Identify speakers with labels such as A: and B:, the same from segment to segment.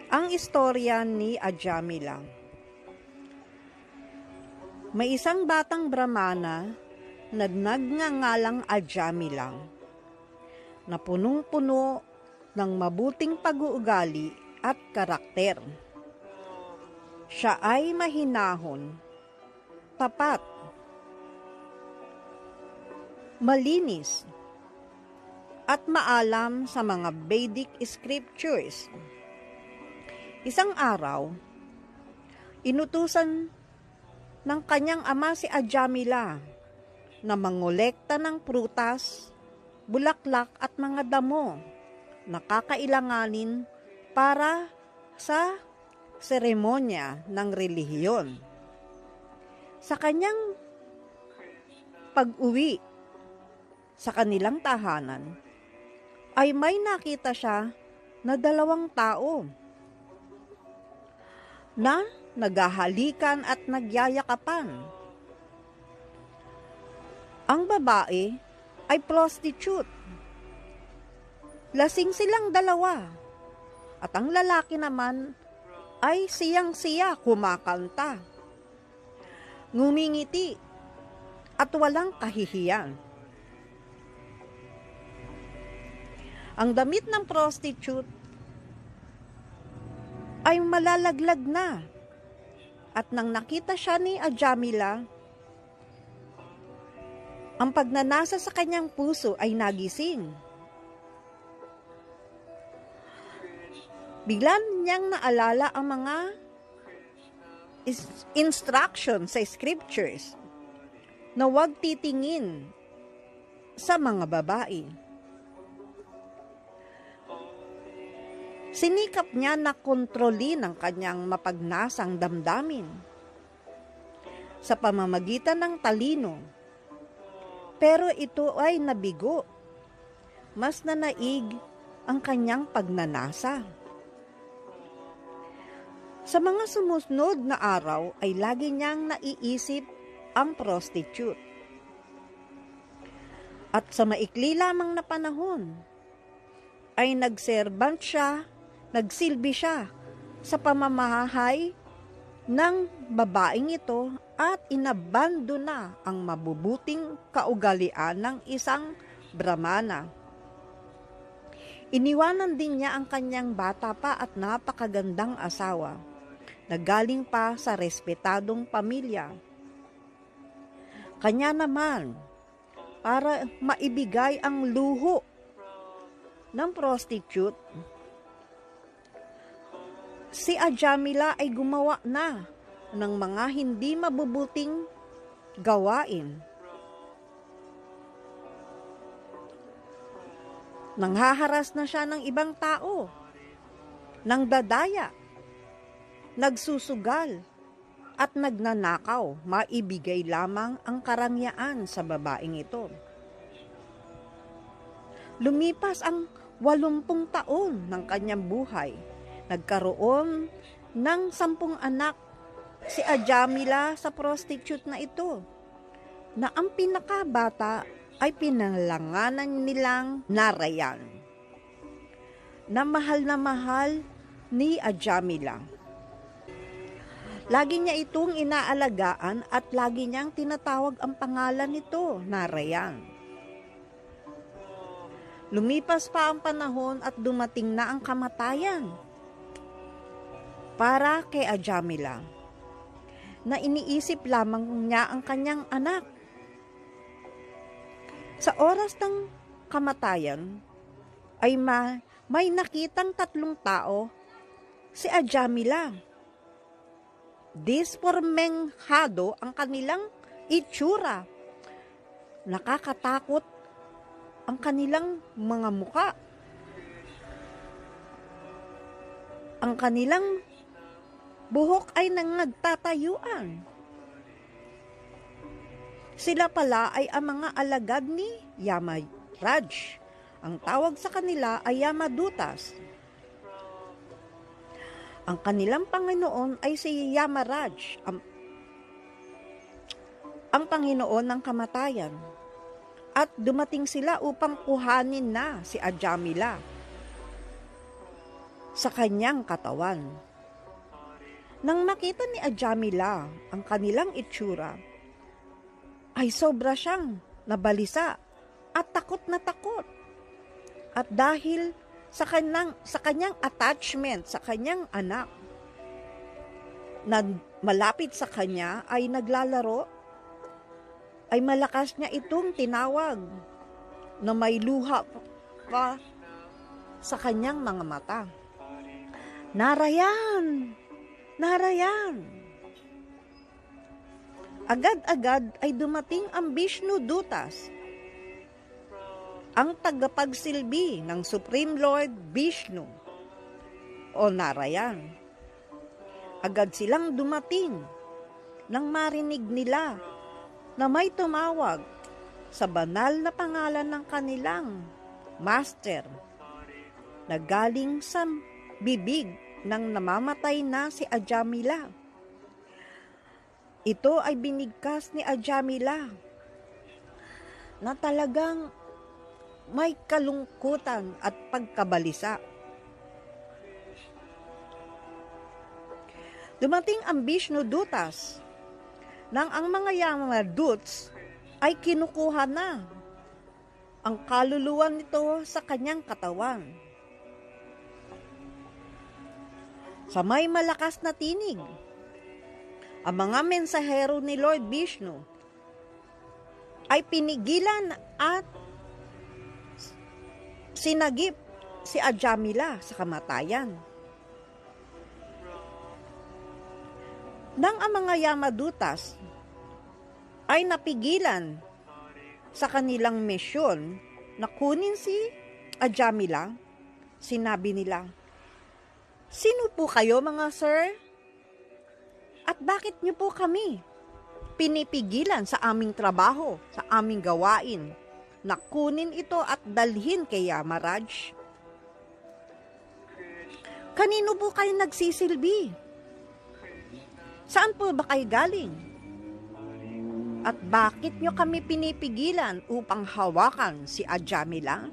A: Ang istorya ni Ajamila. May isang batang Brahmana na nagngangalang Ajamila na punong-puno ng mabuting pag-uugali at karakter. Siya ay mahinahon, tapat, malinis, at maalam sa mga Vedic scriptures. Isang araw, inutusan ng kanyang ama si Ajamila na mangolekta ng prutas, bulaklak at mga damo na kakailanganin para sa seremonya ng relihiyon. Sa kanyang pag-uwi sa kanilang tahanan, ay may nakita siya na 2 tao na naghahalikan at nagyayakapan. Ang babae ay prostitute. Lasing silang 2 at ang lalaki naman ay siyang-siya kumakanta, ngumingiti at walang kahihiyan. Ang damit ng prostitute ay malalaglag na, at nang nakita siya ni Ajamila, ang pagnanasa sa kanyang puso ay nagising. Bigla niyang naalala ang mga instructions sa scriptures na huwag titingin sa mga babae. Sinikap niya na kontrolin ang kanyang mapagnasang damdamin sa pamamagitan ng talino. Pero ito ay nabigo. Mas nanaig ang kanyang pagnanasa. Sa mga sumusunod na araw ay lagi niyang naiisip ang prostitute. At sa maikli lamang na panahon ay nagsilbi siya sa pamamahay ng babaeng ito at inabando na ang mabubuting kaugalian ng isang Brahmana. Iniwanan din niya ang kanyang bata pa at napakagandang asawa na galing pa sa respetadong pamilya. Kanya naman, para maibigay ang luho ng prostitute, si Ajamila ay gumawa na ng mga hindi mabubuting gawain. Nanghaharas na siya ng ibang tao, nangdadaya, nagsusugal, at nagnanakaw. Maibigay lamang ang karangyaan sa babaeng ito. Lumipas ang 80 taon ng kanyang buhay. Nagkaroon ng 10 anak si Ajamila sa prostitute na ito, na ang pinakabata ay pinalanganan nilang Narayan, na mahal ni Ajamila. Lagi niya itong inaalagaan at lagi niyang tinatawag ang pangalan nito, Narayan. Lumipas pa ang panahon at dumating na ang kamatayan para kay Ajamila, na iniisip lamang niya ang kanyang anak. Sa oras ng kamatayan ay may nakitang 3 tao si Ajamila. Dispormenhado ang kanilang itsura. Nakakatakot ang kanilang mga muka. Ang kanilang buhok ay nagtatayuan. Sila pala ay ang mga alagad ni Yamaraj. Ang tawag sa kanila ay Yamadutas. Ang kanilang Panginoon ay si Yamaraj, ang Panginoon ng kamatayan. At dumating sila upang kuhanin na si Ajamila. sa kanyang katawan. Nang makita ni Ajamila ang kanilang itsura, ay sobra siyang nabalisa at takot na takot. At dahil sa kanyang attachment sa kanyang anak na malapit sa kanya ay naglalaro, ay malakas niya itong tinawag na may luha pa sa kanyang mga mata. Narayan! Narayan! Agad-agad ay dumating ang Vishnu Dutas, ang tagapagsilbi ng Supreme Lord Vishnu o Narayan. Agad silang dumating nang marinig nila na may tumawag sa banal na pangalan ng kanilang master na galing sa bibig ng namamatay na si Ajamila. Ito ay binigkas ni Ajamila na talagang may kalungkutan at pagkabalisa. Dumating ang Vishnu Dutas nang ang mga Yamaduts ay kinukuha na ang kaluluwa nito sa kanyang katawan. Sa may malakas na tinig, ang mga mensahero ni Lord Vishnu ay pinigilan at sinagip si Ajamila sa kamatayan. Nang ang mga Yamadutas ay napigilan sa kanilang misyon na kunin si Ajamila, sinabi nila, "Sino po kayo mga sir? At bakit niyo po kami pinipigilan sa aming trabaho, sa aming gawain, na kunin ito at dalhin kay Yamaraj? Kanino po kayo nagsisilbi? Saan po ba kayo galing? At bakit niyo kami pinipigilan upang hawakan si Ajamila?"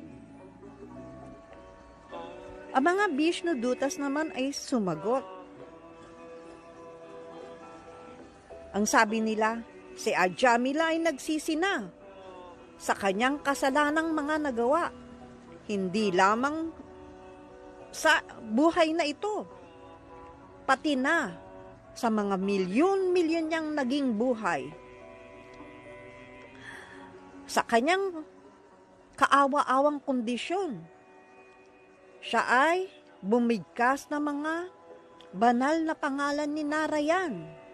A: Ang mga Vishnu Dutas naman ay sumagot. Ang sabi nila, si Ajamila ay nagsisina sa kanyang kasalanang mga nagawa, hindi lamang sa buhay na ito, pati na sa mga milyon-milyon niyang naging buhay. Sa kanyang kaawa-awang kondisyon, siya ay bumigkas ng mga banal na pangalan ni Narayan.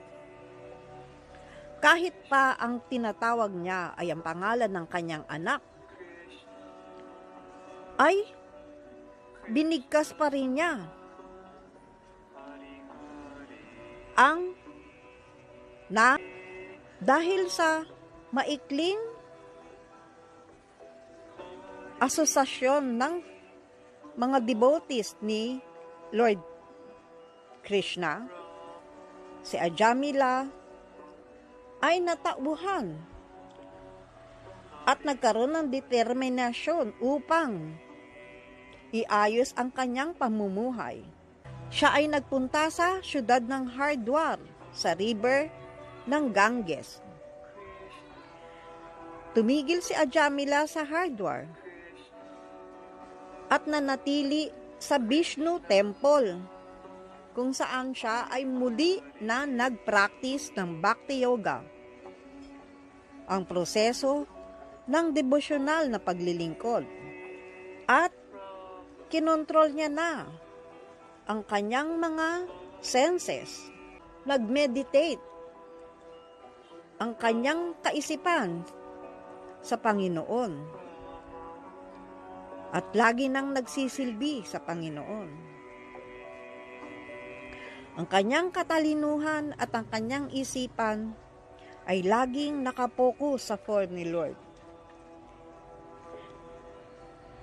A: Kahit pa ang tinatawag niya ay ang pangalan ng kanyang anak, ay binigkas pa rin niya ang dahil sa maikling asosasyon ng mga devotees ni Lord Krishna, si Ajamila ay natauhan at nagkaroon ng determinasyon upang iayos ang kanyang pamumuhay. Siya ay nagpunta sa syudad ng Hardwar sa river ng Ganges. Tumigil si Ajamila sa Hardwar at nanatili sa Vishnu Temple, kung saan siya ay muli na nag-practice ng Bhakti Yoga, ang proseso ng devosyonal na paglilingkod, at kinontrol niya na ang kanyang mga senses, nag-meditate ang kanyang kaisipan sa Panginoon, at lagi nang nagsisilbi sa Panginoon. Ang kanyang katalinuhan at ang kanyang isipan ay laging nakapokus sa form ni Lord.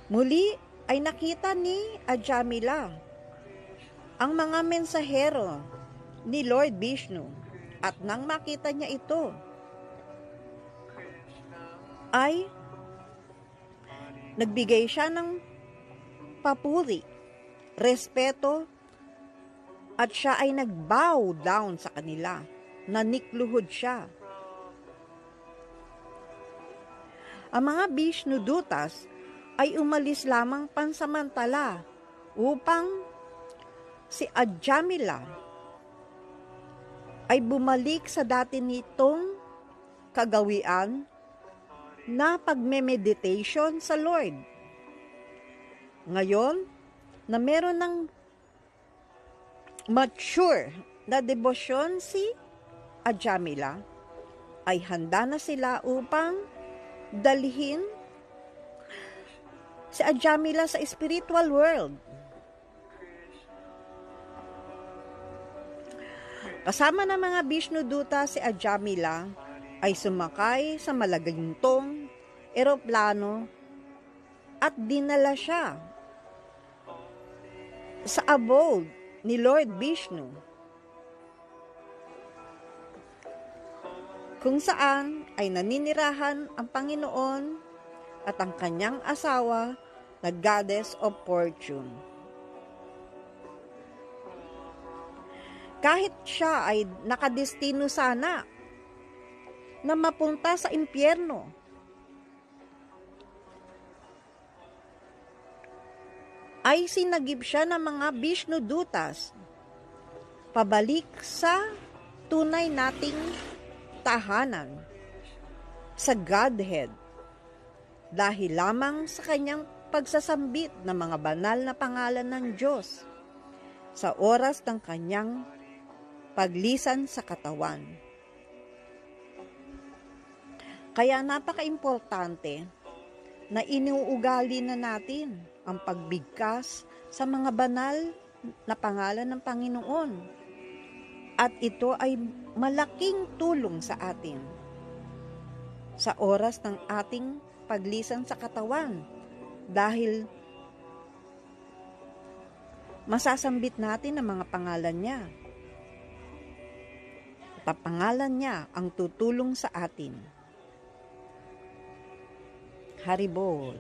A: Muli ay nakita ni Ajamila ang mga mensahero ni Lord Vishnu, at nang makita niya ito, ay nagbigay siya ng papuri respeto, at siya ay nag-bow down sa kanila. Nanikluhod siya. Ang mga Vishnudutas ay umalis lamang pansamantala upang si Ajamila ay bumalik sa dati nitong kagawian na pagme-meditation sa Lord. Ngayon, na meron ng mature na debosyon si Ajamila, ay handa na sila upang dalhin si Ajamila sa spiritual world. Kasama ng mga Vishnuduta si Ajamila ay sumakay sa malagintong eroplano at dinala siya sa abode ni Lord Vishnu, kung saan ay naninirahan ang Panginoon at ang kanyang asawa na Goddess of Fortune. Kahit siya ay nakadestino sana na mapunta sa impyerno, ay sinagip siya ng mga Vishnudutas pabalik sa tunay nating tahanan, sa Godhead, dahil lamang sa kanyang pagsasambit ng mga banal na pangalan ng Diyos sa oras ng kanyang paglisan sa katawan. Kaya napaka-importante na inuugali na natin ang pagbigkas sa mga banal na pangalan ng Panginoon. At ito ay malaking tulong sa atin sa oras ng ating paglisan sa katawan, dahil masasambit natin ang mga pangalan niya. At ang pangalan niya ang tutulong sa atin. Haribol.